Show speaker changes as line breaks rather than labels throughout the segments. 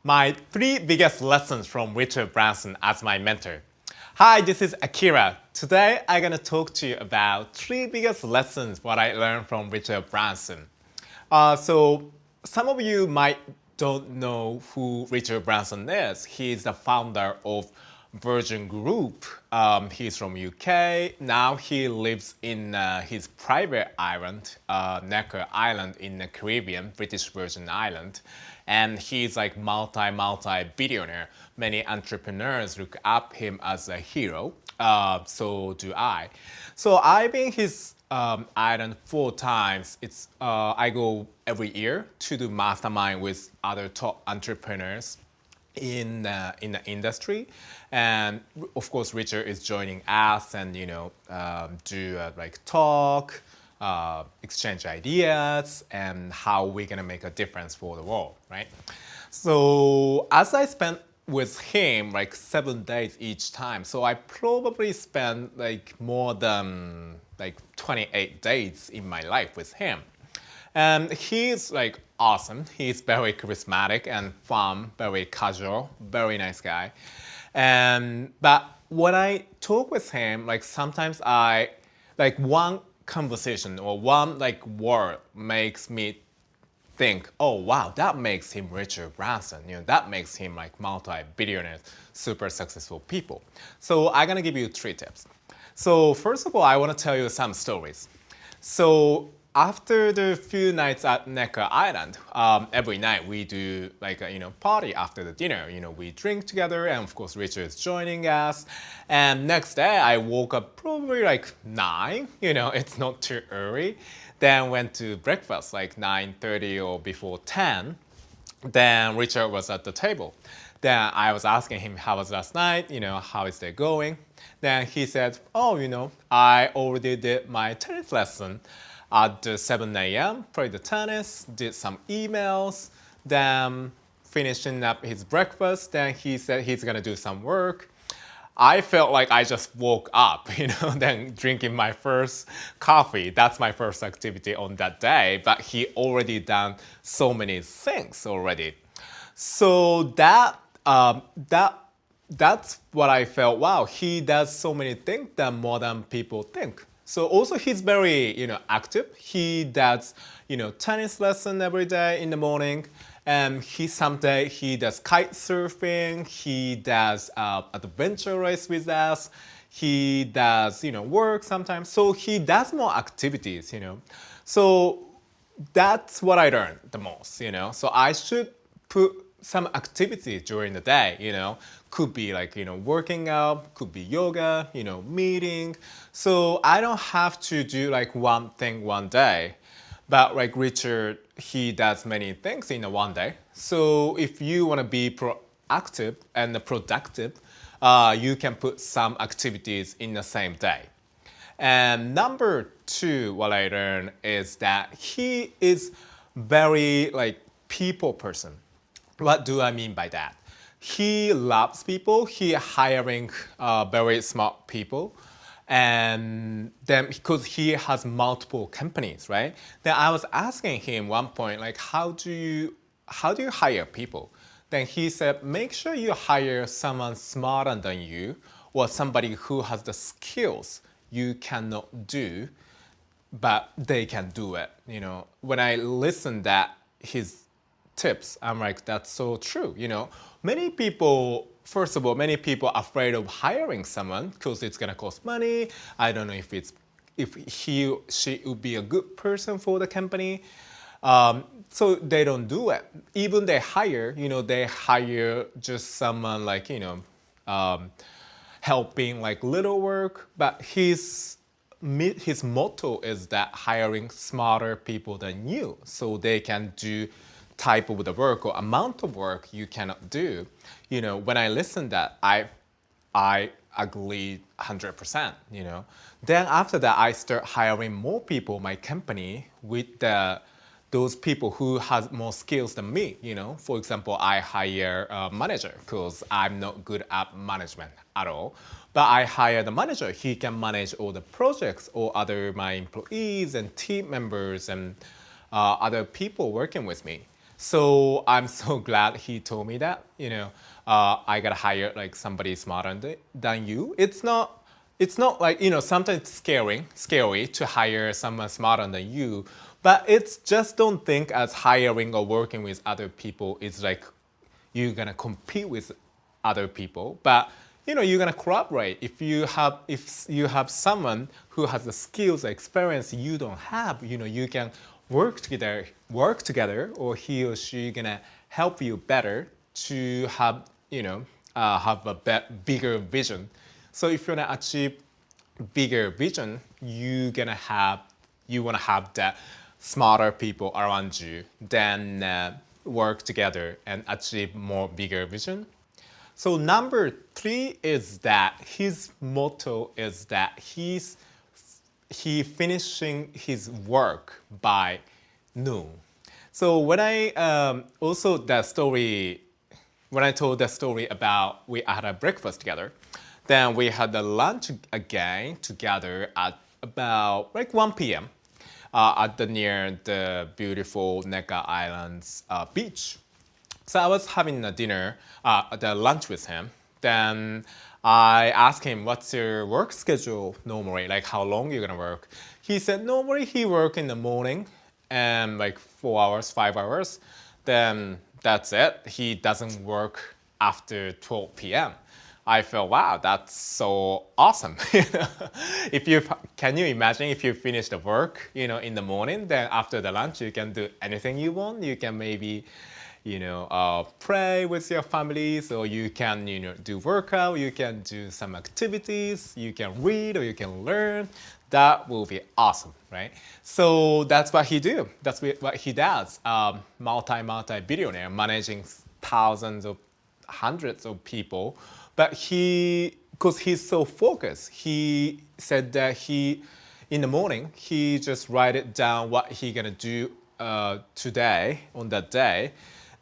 My three biggest lessons from Richard Branson as my mentor. Hi, this is Akira. Today I'm gonna talk to you about three biggest lessons what I learned from Richard Branson. So some of you might don't know who Richard Branson is. He's the founder of Virgin Group. He's from UK. Now he lives in his private island, Necker Island in the Caribbean, British Virgin Island. And he's like multi billionaire. Many entrepreneurs look up him as a hero. So do I. So I've been his island 4 times. I go every year to do mastermind with other top entrepreneurs in the industry, and of course Richard is joining us, and do like talk, exchange ideas, and how we're gonna make a difference for the world, right? So as I spent with him like 7 days each time, so I probably spent like more than like 28 days in my life with him. And he's like awesome. He's very charismatic and fun, very casual, very nice guy. And but when I talk with him, like sometimes I like one conversation or one like word makes me think, oh wow, that makes him Richard Branson. That makes him like multi-billionaire, super successful people. So I'm gonna give you 3 tips. So first of all, I want to tell you some stories. So after the few nights at Necker Island, every night we do like a party after the dinner. We drink together, and of course Richard is joining us. And next day I woke up probably like 9. It's not too early. Then went to breakfast like 9:30 or before 10. Then Richard was at the table. Then I was asking him how was last night, how is it going? Then he said, oh, I already did my tennis lesson at 7 a.m., played the tennis, did some emails, then finishing up his breakfast. Then he said he's gonna do some work. I felt like I just woke up, then drinking my first coffee. That's my first activity on that day, but he already done so many things already. So that's what I felt. Wow, he does so many things that more than people think. So also he's very active. He does tennis lesson every day in the morning. Someday he does kite surfing. He does adventure race with us. He does work sometimes. So he does more activities. So that's what I learned the most. So I should put some activity during the day. Could be like working out, could be yoga, meeting. So I don't have to do like one thing one day. But like Richard, he does many things in a one day. So if you want to be proactive and productive, you can put some activities in the same day. And number 2, what I learned is that he is very like people person. What do I mean by that? He loves people. He hiring very smart people. And then because he has multiple companies, right? Then I was asking him one point, like, how do you hire people? Then he said, make sure you hire someone smarter than you, or somebody who has the skills you cannot do, but they can do it. When I listened that his tips, I'm like, that's so true. Many people, first of all, many people are afraid of hiring someone because it's gonna cost money. I don't know if she would be a good person for the company. So they don't do it. Even they hire just someone like helping like little work. But his motto is that hiring smarter people than you, so they can do type of the work or amount of work you cannot do. When I listened that, I agreed 100%. Then after that, I start hiring more people, my company, with those people who has more skills than me. For example, I hire a manager because I'm not good at management at all. But I hire the manager. He can manage all the projects or other my employees and team members and other people working with me. So I'm so glad he told me that, I gotta hire like somebody smarter than you. It's not like, sometimes it's scary to hire someone smarter than you, but it's just don't think as hiring or working with other people is like you're gonna compete with other people, but you're gonna collaborate. If you have someone who has the skills or experience you don't have, you can work together, or he or she gonna help you better to have a bigger vision. So if you wanna achieve bigger vision, you wanna have that smarter people around you, then work together and achieve more bigger vision. So number three is that his motto is that he finishing his work by noon. So when I also that story when I told the story about we had a breakfast together, then we had the lunch again together at about like 1 p.m. At near the beautiful Neka Islands beach. So I was having a dinner, the lunch with him. Then I asked him, "What's your work schedule normally? Like how long you're gonna work?" He said normally he work in the morning and like 4 hours, 5 hours. Then that's it. He doesn't work after 12 p.m. I felt, wow, that's so awesome. If you can you imagine if you finish the work, in the morning, then after the lunch you can do anything you want. You can maybe, pray with your families, or you can, do workout. You can do some activities. You can read or you can learn. That will be awesome, right? So that's what he do. That's what he does. Multi billionaire, managing thousands of hundreds of people, but because he's so focused, he said that in the morning, he just write it down what he gonna do today on that day.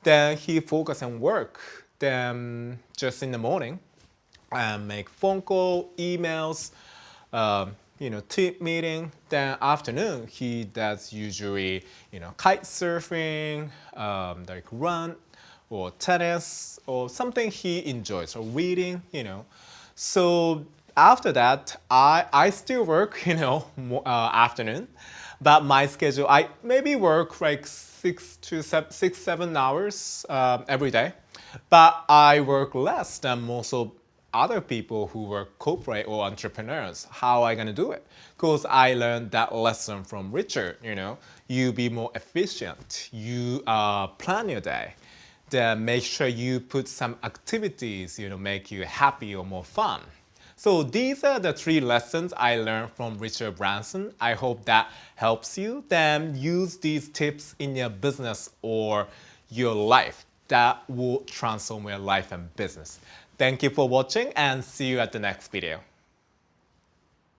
Then he focus on work. Then just in the morning, make phone call, emails, team meeting. Then afternoon, he does usually, kite surfing, like run, or tennis, or something he enjoys, or reading, So after that, I still work, afternoon, but my schedule, I maybe work like 6 to 7 hours every day, but I work less than most of other people who work corporate or entrepreneurs. How I gonna do it? Because I learned that lesson from Richard. You be more efficient. You plan your day. Then make sure you put some activities, make you happy or more fun. So these are the 3 lessons I learned from Richard Branson. I hope that helps you. Then use these tips in your business or your life. That will transform your life and business. Thank you for watching, and see you at the next video.